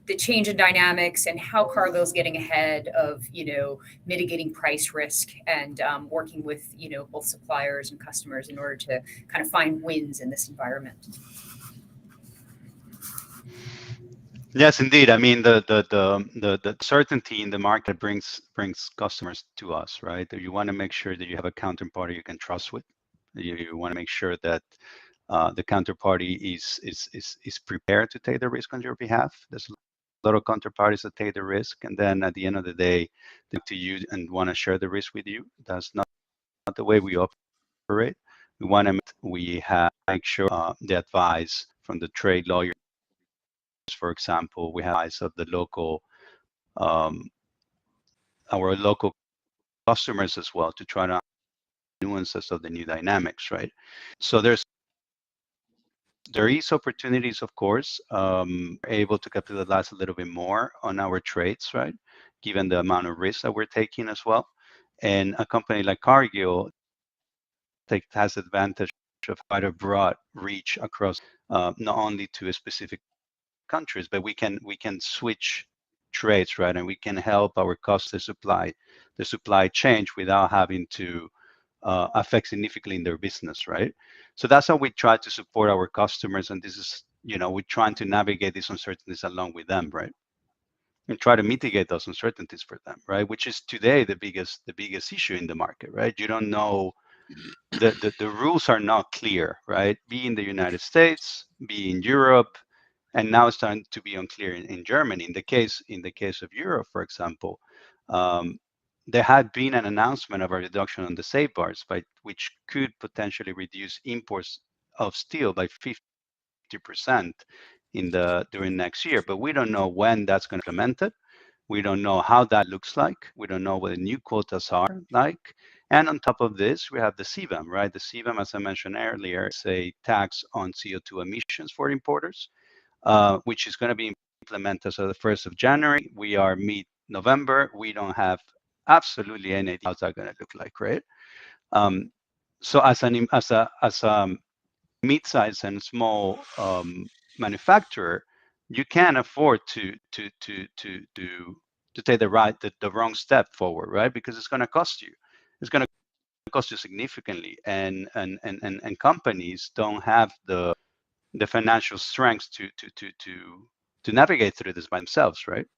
the change in dynamics and how Cargill's getting ahead of mitigating price risk and working with both suppliers and customers in order to kind of find wins in this environment. Yes, indeed. I mean, the certainty in the market brings customers to us, right? You want to make sure that you have a counterparty you can trust with. You want to make sure that the counterparty is prepared to take the risk on your behalf. There's a lot of counterparties that take the risk, and then at the end of the day, they look to you and want to share the risk with you. That's not the way we operate. We make sure the advice from the trade lawyers, for example, we have advice of the local our local customers as well to try to nuances of the new dynamics, right? So there is opportunities, of course. Able to capitalize a little bit more on our trades, right? Given the amount of risk that we're taking as well. And a company like Cargill has advantage of quite a broad reach across not only to specific countries, but we can switch trades, right? And we can help our customers the supply chain without having to affect significantly in their business, right? So that's how we try to support our customers, and this is, we're trying to navigate these uncertainties along with them, right? And try to mitigate those uncertainties for them, right? Which is today the biggest issue in the market, right? You don't know, the rules are not clear, right? Be in the United States, be in Europe, and now it's starting to be unclear in Germany. In the case of Europe, for example, there had been an announcement of a reduction on the safeguards, which could potentially reduce imports of steel by 50% during next year. But we don't know when that's going to be implemented. We don't know how that looks like. We don't know what the new quotas are like. And on top of this, we have the CBAM, right? The CBAM, as I mentioned earlier, is a tax on CO2 emissions for importers, which is going to be implemented as of the 1st of January. We are mid-November. We don't have absolutely any idea how that's going to look like, right? So as a mid-sized and small manufacturer, you can't afford to take the wrong step forward, right? Because it's going to cost you. It's going to cost you significantly, and companies don't have the financial strength to navigate through this by themselves, right?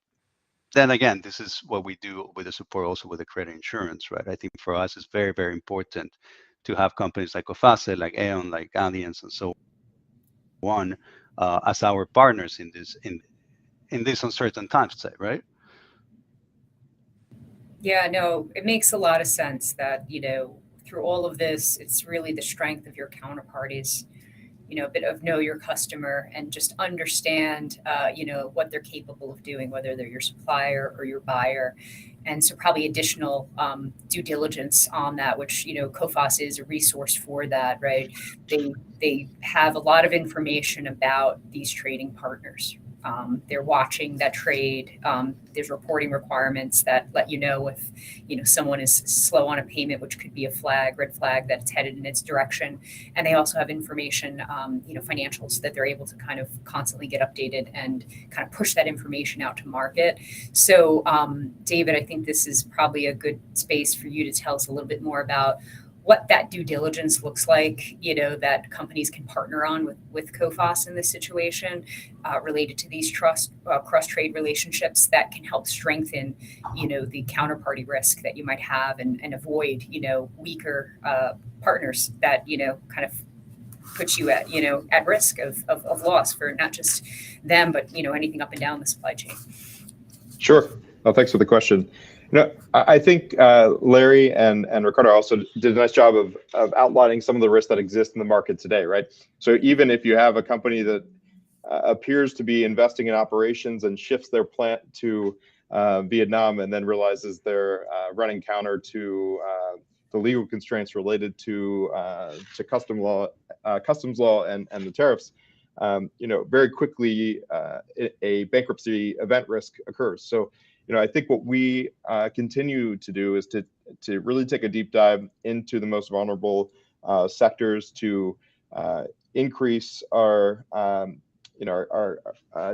Then again, this is what we do with the support also with the credit insurance, right? I think for us it's very, very important to have companies like Ofase, like Aon, like Allianz, and so on as our partners in these uncertain times, say, right? Yeah, no, it makes a lot of sense that, through all of this, it's really the strength of your counterparties a bit of know your customer and just understand, what they're capable of doing, whether they're your supplier or your buyer. And so probably additional due diligence on that, which, COFAS is a resource for that, right? They have a lot of information about these trading partners. They're watching that trade. There's reporting requirements that let you know if, someone is slow on a payment, which could be a red flag that it's headed in its direction. And they also have information, financials that they're able to kind of constantly get updated and kind of push that information out to market. So, David, I think this is probably a good space for you to tell us a little bit more about what that due diligence looks like, that companies can partner on with COFAS in this situation, related to these cross-trade relationships that can help strengthen, the counterparty risk that you might have and avoid, weaker partners that, kind of put you at risk of loss for not just them, but, anything up and down the supply chain. Sure. Well, thanks for the question. I think Larry and Ricardo also did a nice job of outlining some of the risks that exist in the market today, right? So even if you have a company that appears to be investing in operations and shifts their plant to Vietnam and then realizes they're running counter to the legal constraints related to customs law and the tariffs, very quickly a bankruptcy event risk occurs. So, I think what we continue to do is to really take a deep dive into the most vulnerable sectors to increase our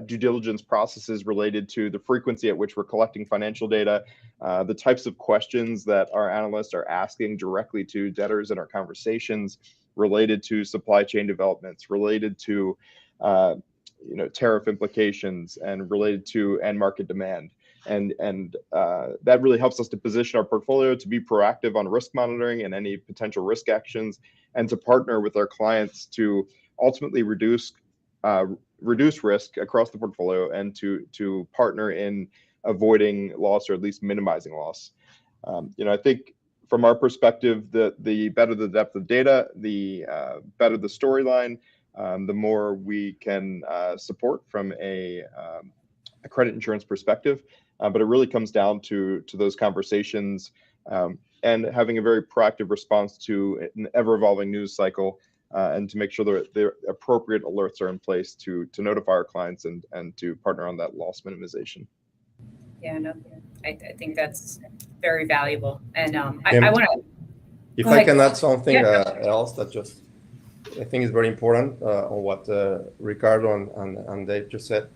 due diligence processes related to the frequency at which we're collecting financial data, the types of questions that our analysts are asking directly to debtors in our conversations related to supply chain developments, related to tariff implications, and related to end market demand. And that really helps us to position our portfolio to be proactive on risk monitoring and any potential risk actions, and to partner with our clients to ultimately reduce risk across the portfolio and to partner in avoiding loss or at least minimizing loss. I think from our perspective, the better the depth of data, the better the storyline, the more we can support from a credit insurance perspective. But it really comes down to those conversations and having a very proactive response to an ever-evolving news cycle, and to make sure that the appropriate alerts are in place to notify our clients and to partner on that loss minimization. Yeah, no, I think that's very valuable. And I want to. If I can add something else that just I think is very important on what Ricardo and Dave just said.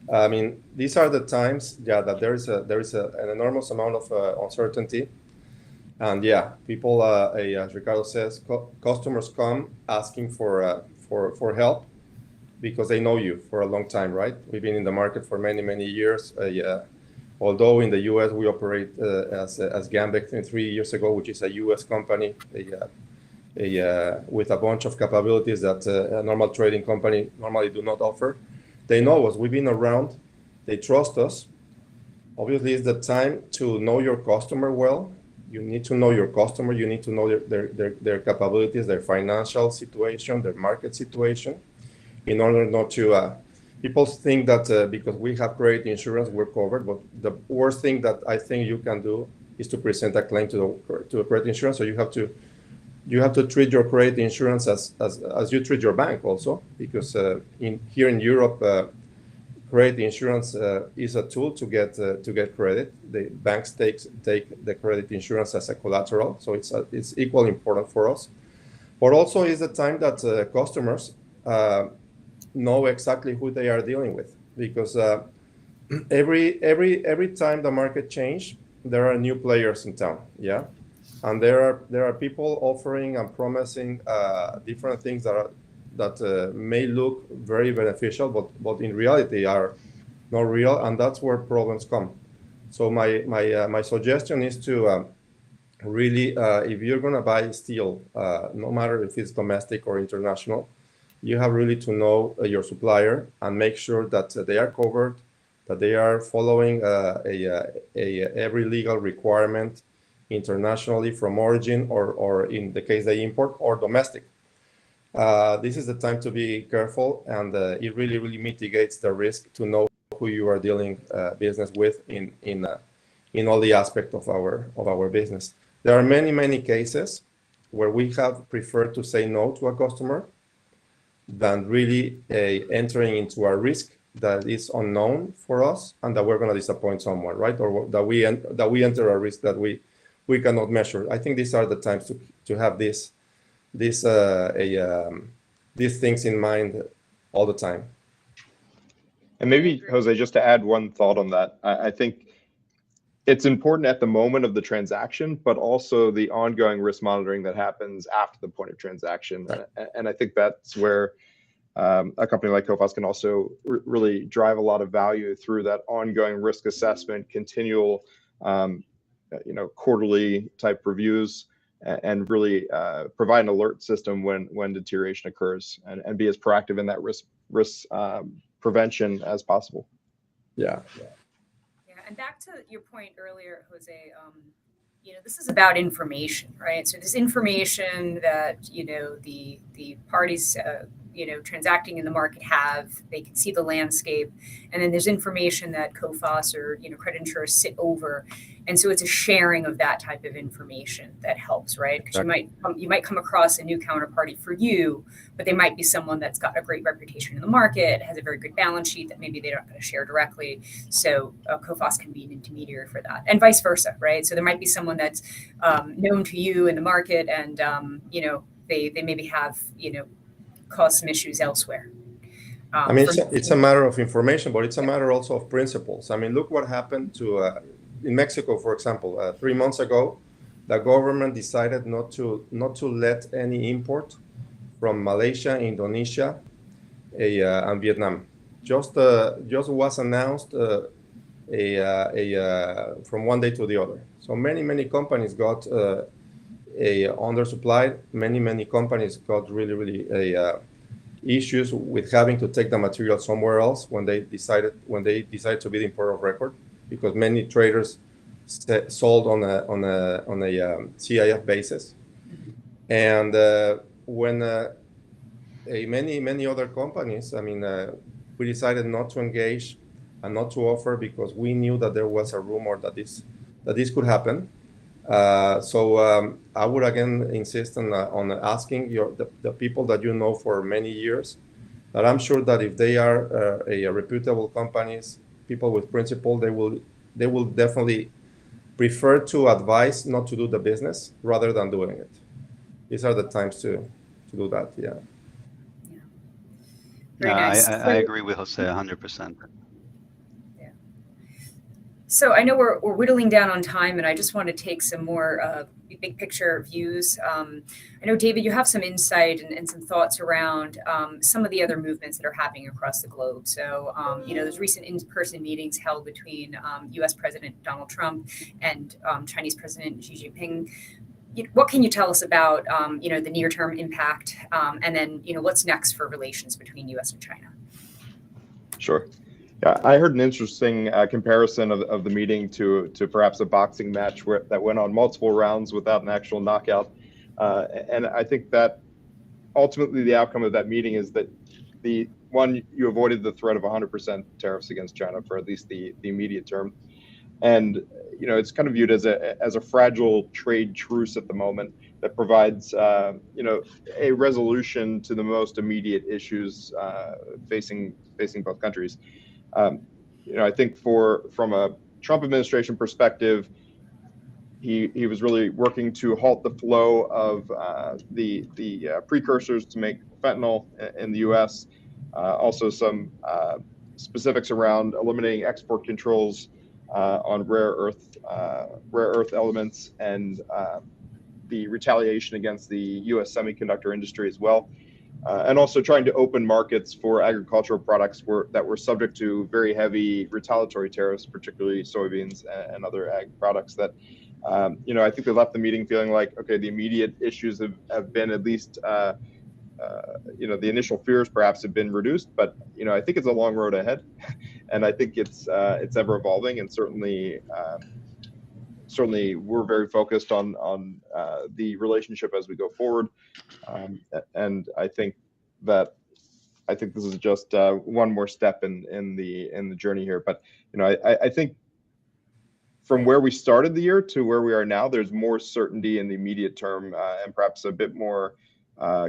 I mean, these are the times, that there is an enormous amount of uncertainty, and people, as Ricardo says, customers come asking for help because they know you for a long time, right? We've been in the market for many years. Although in the U.S. we operate as Gambeck 3 years ago, which is a U.S. company, with a bunch of capabilities that a normal trading company normally do not offer. They know us. We've been around. They trust us. Obviously, it's the time to know your customer well. You need to know your customer. You need to know their capabilities, their financial situation, their market situation, in order not to. People think that because we have credit insurance, we're covered. But the worst thing that I think you can do is to present a claim to a credit insurance. So you have to treat your credit insurance as you treat your bank also, because here in Europe, credit insurance is a tool to get credit. The banks take the credit insurance as a collateral, so it's equally important for us. But also is the time that customers know exactly who they are dealing with, because every time the market change, there are new players in town. Yeah. And there are people offering and promising different things that may look very beneficial, but in reality are not real, and that's where problems come. So my suggestion is to really, if you're gonna buy steel, no matter if it's domestic or international, you have really to know your supplier and make sure that they are covered, that they are following every legal requirement internationally from origin or in the case they import, or domestic. this is the time to be careful, and it really, really mitigates the risk to know who you are dealing business with in all the aspects of our business. There are many, many cases where we have preferred to say no to a customer than really entering into a risk that is unknown for us and that we're going to disappoint someone, right? Or that we enter a risk that we cannot measure. I think these are the times to have these things in mind all the time. And maybe, Jose, just to add one thought on that, I think it's important at the moment of the transaction, but also the ongoing risk monitoring that happens after the point of transaction. Right. And I think that's where a company like Coface can also really drive a lot of value through that ongoing risk assessment, continual, quarterly type reviews, and really provide an alert system when deterioration occurs, and be as proactive in that risk prevention as possible. Yeah. And back to your point earlier, Jose, this is about information, right? So this information that, the parties, transacting in the market they can see the landscape. And then there's information that Coface or, credit insurers sit over. And so it's a sharing of that type of information that helps, right? Because you might come across a new counterparty for you, but they might be someone that's got a great reputation in the market, has a very good balance sheet that maybe they're not going to share directly. So Coface can be an intermediary for that, and vice versa, right? So there might be someone that's known to you in the market, and they maybe have caused some issues elsewhere. I mean, it's a matter of information, but it's a matter also of principles. I mean, look what happened to in Mexico, for example. 3 months ago, the government decided not to let any import from Malaysia, Indonesia, and Vietnam. Just was announced from one day to the other. So many companies got undersupplied. Many companies got really issues with having to take the material somewhere else when they decided to be the importer of record, because many traders sold on a CIF basis, and when many other companies, I mean, we decided not to engage and not to offer because we knew that there was a rumor that this could happen. So I would again insist on asking the people that you know for many years, that I'm sure that if they are reputable companies, people with principle, they will definitely prefer to advise not to do the business rather than doing it. These are the times to do that. Yeah. Very nice. I agree with Jose 100%. So I know we're whittling down on time, and I just want to take some more big picture views. I know, David, you have some insight and some thoughts around some of the other movements that are happening across the globe. So, there's recent in-person meetings held between U.S. President Donald Trump and Chinese President Xi Jinping. What can you tell us about, the near-term impact, and then, what's next for relations between U.S. and China? Sure. Yeah, I heard an interesting comparison of the meeting to perhaps a boxing match that went on multiple rounds without an actual knockout. And I think that ultimately the outcome of that meeting is that you avoided the threat of 100% tariffs against China for at least the immediate term. And it's kind of viewed as a fragile trade truce at the moment that provides a resolution to the most immediate issues facing both countries. I think from a Trump administration perspective, he was really working to halt the flow of the precursors to make fentanyl in the U.S. Also, some specifics around eliminating export controls on rare earth elements, and the retaliation against the U.S. semiconductor industry as well. And also trying to open markets for agricultural products that were subject to very heavy retaliatory tariffs, particularly soybeans and other ag products that, I think they left the meeting feeling like, okay, the immediate issues have been at least, the initial fears perhaps have been reduced, but, I think it's a long road ahead. And I think it's ever evolving, and certainly, certainly we're very focused on the relationship as we go forward. And I think this is just one more step in the journey here. But I think from where we started the year to where we are now, there's more certainty in the immediate term, and perhaps a bit more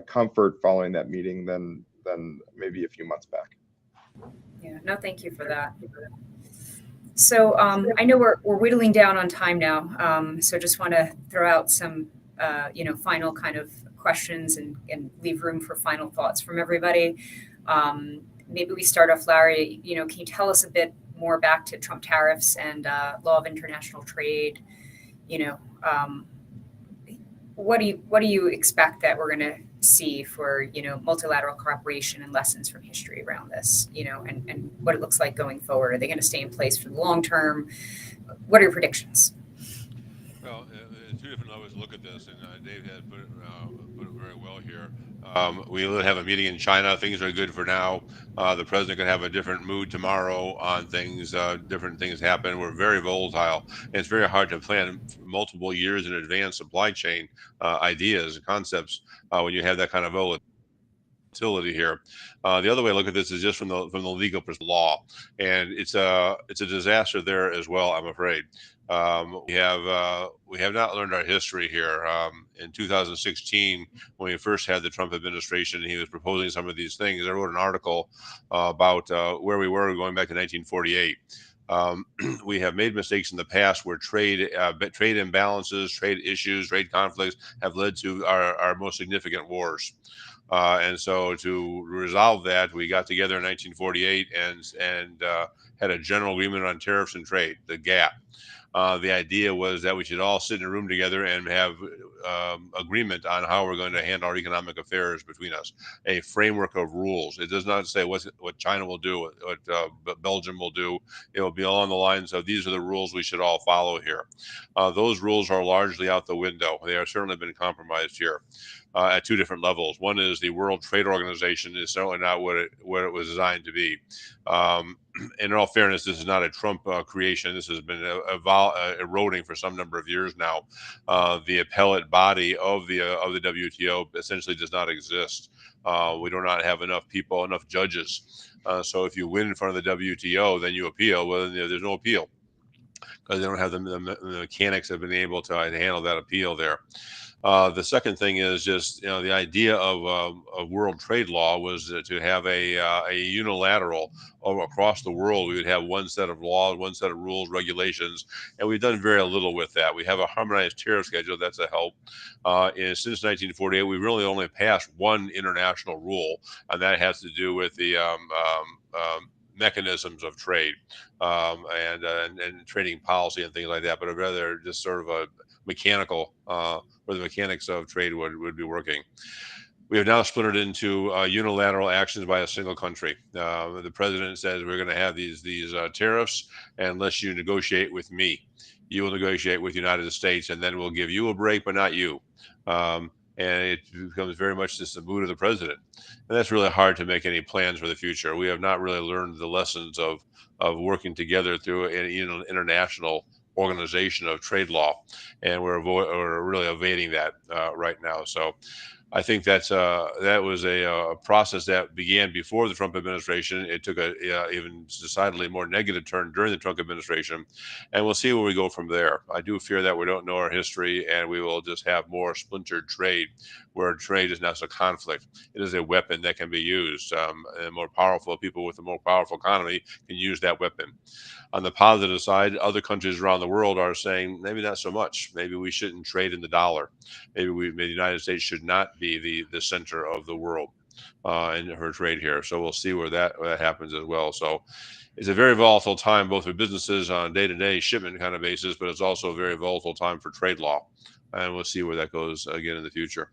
comfort following that meeting than maybe a few months back. Yeah, no, thank you for that. So I know we're whittling down on time now, so just want to throw out some final kind of questions and leave room for final thoughts from everybody. Maybe we start off, Larry. Can you tell us a bit more back to Trump tariffs and law of international trade? What do you expect that we're going to see for multilateral cooperation and lessons from history around this? And what it looks like going forward. Are they going to stay in place for the long term? What are your predictions? Well, two different levels to look at this, and Dave had put it very well here. We will have a meeting in China. Things are good for now. The president could have a different mood tomorrow on things. Different things happen. We're very volatile. And it's very hard to plan multiple years in advance supply chain ideas and concepts when you have that kind of volatility here. The other way to look at this is just from the legal perspective, law, and it's a disaster there as well, I'm afraid. We have not learned our history here. In 2016, when we first had the Trump administration, he was proposing some of these things. I wrote an article about where we were going back to 1948. We have made mistakes in the past where trade imbalances, trade issues, trade conflicts have led to our most significant wars. And so to resolve that, we got together in 1948 and had a general agreement on tariffs and trade, the GATT. The idea was that we should all sit in a room together and have agreement on how we're going to handle our economic affairs between us, a framework of rules. It does not say what China will do, what Belgium will do. It will be along the lines of these are the rules we should all follow here. Those rules are largely out the window. They have certainly been compromised here. At two different levels. One is the World Trade Organization is certainly not what it was designed to be. In all fairness, this is not a Trump creation. This has been eroding for some number of years now. The appellate body of the WTO essentially does not exist. We do not have enough people, enough judges. So if you win in front of the WTO, then you appeal. Well, then there's no appeal because they don't have the mechanics of being able to handle that appeal there. The second thing is just the idea of world trade law was to have a unilateral across the world. We would have one set of laws, one set of rules, regulations, and we've done very little with that. We have a harmonized tariff schedule. That's a help. Since 1948, we really only passed one international rule, and that has to do with the mechanisms of trade and trading policy and things like that, but rather just sort of a mechanical where the mechanics of trade would be working. We have now split it into unilateral actions by a single country. The president says we're going to have these tariffs unless you negotiate with me. You will negotiate with the United States, and then we'll give you a break, but not you. And it becomes very much just the mood of the president. And that's really hard to make any plans for the future. We have not really learned the lessons of working together through an international organization of trade law, and we're really evading that right now. So I think that was a process that began before the Trump administration. It took a even decidedly more negative turn during the Trump administration, and we'll see where we go from there. I do fear that we don't know our history, and we will just have more splintered trade, where trade is not a conflict. It is a weapon that can be used, and more powerful people with a more powerful economy can use that weapon. On the positive side, other countries around the world are saying maybe not so much. Maybe we shouldn't trade in the dollar. Maybe the United States should not be the center of the world in her trade here. So we'll see where that happens as well. So it's a very volatile time, both for businesses on a day-to-day shipment kind of basis, but it's also a very volatile time for trade law. And we'll see where that goes again in the future.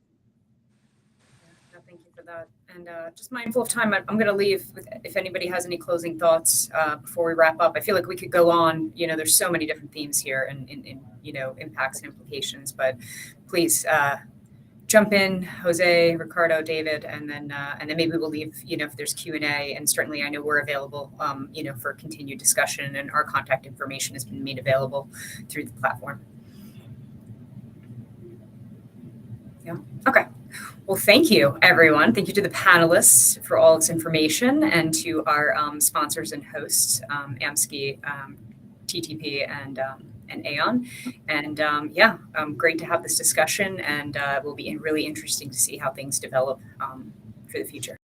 Thank you for that. And just mindful of time, I'm going to leave if anybody has any closing thoughts before we wrap up. I feel like we could go on. There's so many different themes here and impacts and implications. But please jump in, Jose, Ricardo, David, and then maybe we'll leave. If there's Q&A, and certainly I know we're available. For continued discussion, and our contact information has been made available through the platform. Yeah. Okay. Well, thank you, everyone. Thank you to the panelists for all this information and to our sponsors and hosts, AMSCI, TTP, and Aon. And great to have this discussion, and will be really interesting to see how things develop for the future.